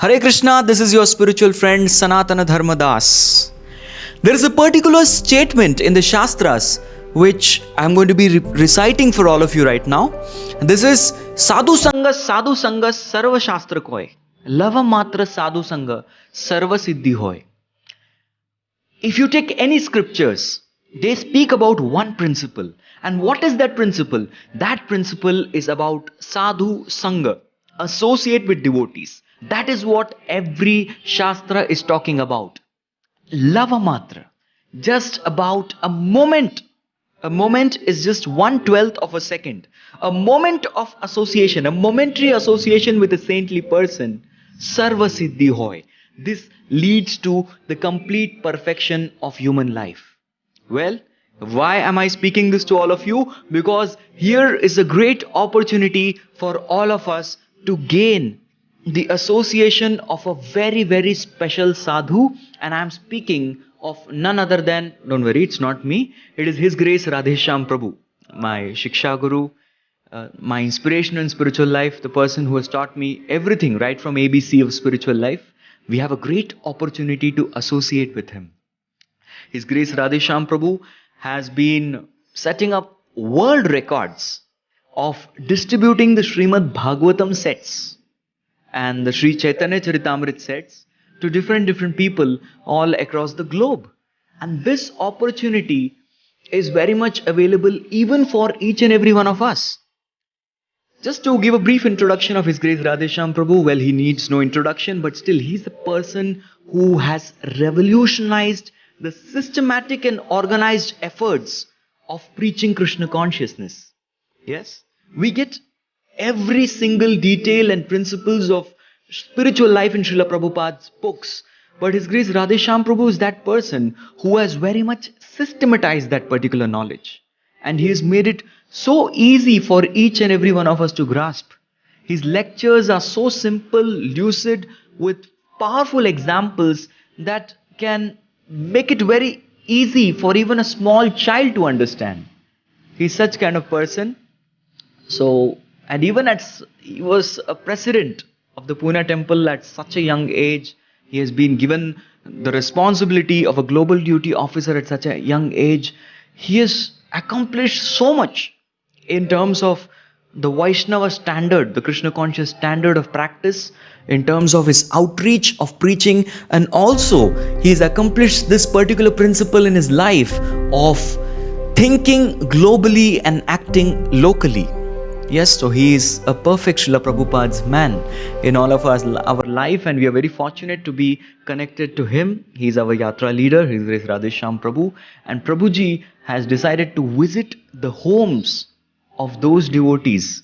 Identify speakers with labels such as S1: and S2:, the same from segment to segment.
S1: Hare Krishna, this is your spiritual friend Sanatana Dharmadas. There is a particular statement in the Shastras which I'm going to be reciting for all of you right now. This is Sadhu Sanga Sarva Shastra Koy. Lava Matra Sadhu Sanga Sarva Siddhi Hoy. If you take any scriptures, they speak about one principle. And what is that principle? That principle is about Sadhu Sanga, associate with devotees. That is what every Shastra is talking about. Lava Matra, just about a moment. A moment is just 1/12 of a second. A moment of association, a momentary association with a saintly person, Sarva Siddhi Hoy. This leads to the complete perfection of human life. Well, why am I speaking this to all of you? Because here is a great opportunity for all of us to gain the association of a very, very special sadhu, and I am speaking of none other than, don't worry, it's not me, it is His Grace Radheshyam Prabhu, my Shiksha Guru, my inspiration in spiritual life, the person who has taught me everything right from ABC of spiritual life. We have a great opportunity to associate with him. His Grace Radheshyam Prabhu has been setting up world records of distributing the Srimad Bhagavatam sets and the Sri Chaitanya Charitamrit sets to different people all across the globe. And this opportunity is very much available even for each and every one of us. Just to give a brief introduction of His Grace Radheshyam Prabhu, well, he needs no introduction, but still he's the person who has revolutionized the systematic and organized efforts of preaching Krishna consciousness. Yes, we get every single detail and principles of spiritual life in Srila Prabhupada's books. But His Grace Radheshyam Prabhu is that person who has very much systematized that particular knowledge. And he has made it so easy for each and every one of us to grasp. His lectures are so simple, lucid, with powerful examples that can make it very easy for even a small child to understand. He's such kind of person. So, and even he was a president of the Pune temple at such a young age. He has been given the responsibility of a global duty officer at such a young age. He has accomplished so much in terms of the Vaishnava standard, the Krishna conscious standard of practice, in terms of his outreach of preaching, and also he has accomplished this particular principle in his life of thinking globally and acting locally. Yes, so he is a perfect Srila Prabhupada's man in all of our life, and we are very fortunate to be connected to him. He is our Yatra leader, His Grace Radheshyam Prabhu, and Prabhuji has decided to visit the homes of those devotees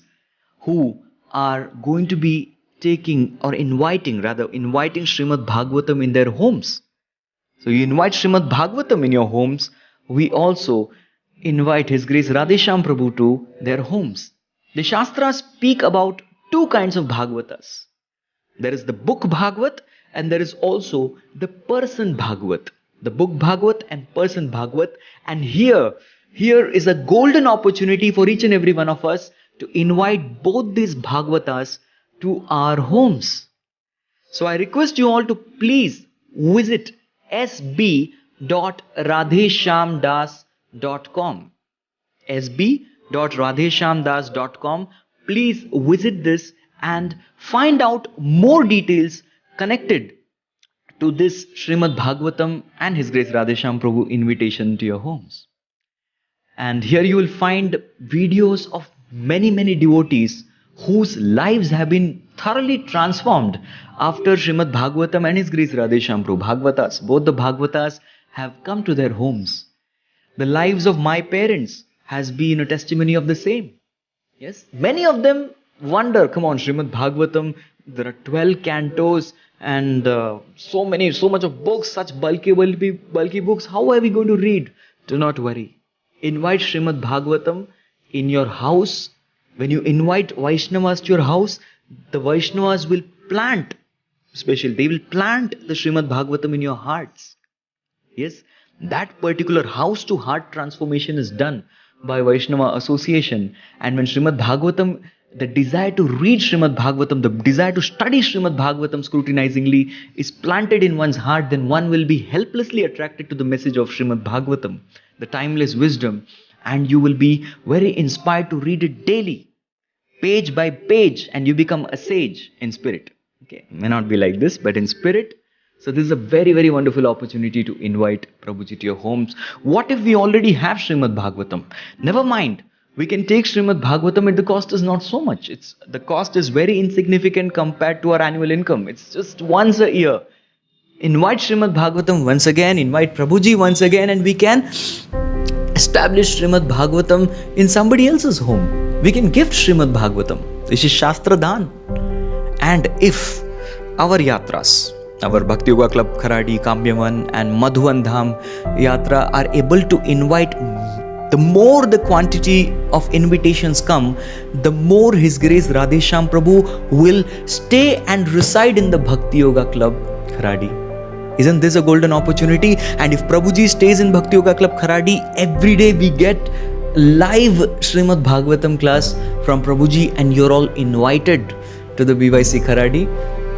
S1: who are going to be inviting Srimad Bhagavatam in their homes. So you invite Srimad Bhagavatam in your homes, we also invite His Grace Radheshyam Prabhu to their homes. The Shastras speak about two kinds of Bhagavatas. There is the book Bhagavat and there is also the person Bhagavat. The book Bhagavat and person Bhagavat. And here is a golden opportunity for each and every one of us to invite both these Bhagavatas to our homes. So I request you all to please visit sb.radheshyamdas.com. sb.radheshyamdas.com. Please visit this and find out more details connected to this Srimad Bhagavatam and His Grace Radheshyam Prabhu invitation to your homes. And here you will find videos of many devotees whose lives have been thoroughly transformed after Srimad Bhagavatam and His Grace Radheshyam Prabhu. Bhagavatas, both the Bhagavatas have come to their homes. The lives of my parents has been a testimony of the same. Yes, many of them wonder, come on, Srimad Bhagavatam, there are 12 cantos and so much of books, such bulky books, how are we going to read? Do not worry. Invite Srimad Bhagavatam in your house. When you invite Vaishnavas to your house, the Vaishnavas will plant the Srimad Bhagavatam in your hearts. Yes, that particular house to heart transformation is done by Vaishnava association, and when Srimad Bhagavatam The desire to read Srimad Bhagavatam, the desire to study Srimad Bhagavatam scrutinizingly is planted in one's heart, then one will be helplessly attracted to the message of Srimad Bhagavatam, the timeless wisdom, and you will be very inspired to read it daily, page by page, and you become a sage in spirit. Okay, may not be like this, but in spirit. So this is a very, very wonderful opportunity to invite Prabhuji to your homes. What if we already have Srimad Bhagavatam? Never mind. We can take Srimad Bhagavatam and the cost is not so much. The cost is very insignificant compared to our annual income. It's just once a year. Invite Srimad Bhagavatam once again, invite Prabhuji once again, and we can establish Srimad Bhagavatam in somebody else's home. We can gift Srimad Bhagavatam. This is Shastra Dhan. And if our yatras, our Bhakti Yoga Club Kharadi, Kamyavan and Madhuvan Dham Yatra are able to invite, the more the quantity of invitations come, the more His Grace Radheshyam Prabhu will stay and reside in the Bhakti Yoga Club Kharadi. Isn't this a golden opportunity? And if Prabhuji stays in Bhakti Yoga Club Kharadi, every day we get live Srimad Bhagavatam class from Prabhuji, and you're all invited to the BYC Kharadi.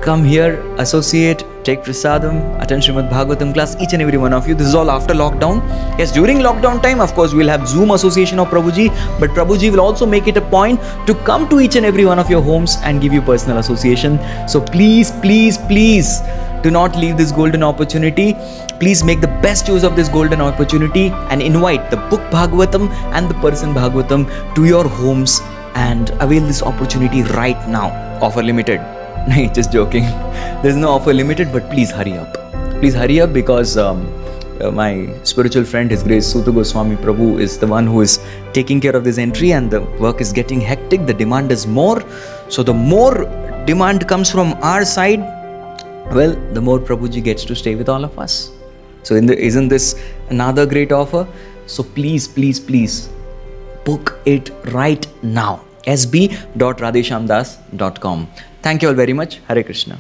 S1: Come here, associate, take prasadam, attend Srimad Bhagavatam class, each and every one of you. This is all after lockdown. Yes, during lockdown time, of course, we'll have Zoom association of Prabhuji, but Prabhuji will also make it a point to come to each and every one of your homes and give you personal association. So please, please, please do not leave this golden opportunity. Please make the best use of this golden opportunity and invite the book Bhagavatam and the person Bhagavatam to your homes and avail this opportunity right now. Offer limited. No, just joking. There's no offer limited, but please hurry up. Please hurry up because my spiritual friend, His Grace Suta Goswami Prabhu, is the one who is taking care of this entry, and the work is getting hectic. The demand is more. So the more demand comes from our side, well, the more Prabhuji gets to stay with all of us. So isn't this another great offer? So please, please, please book it right now. sb.radheshamdas.com. Thank you all very much. Hare Krishna.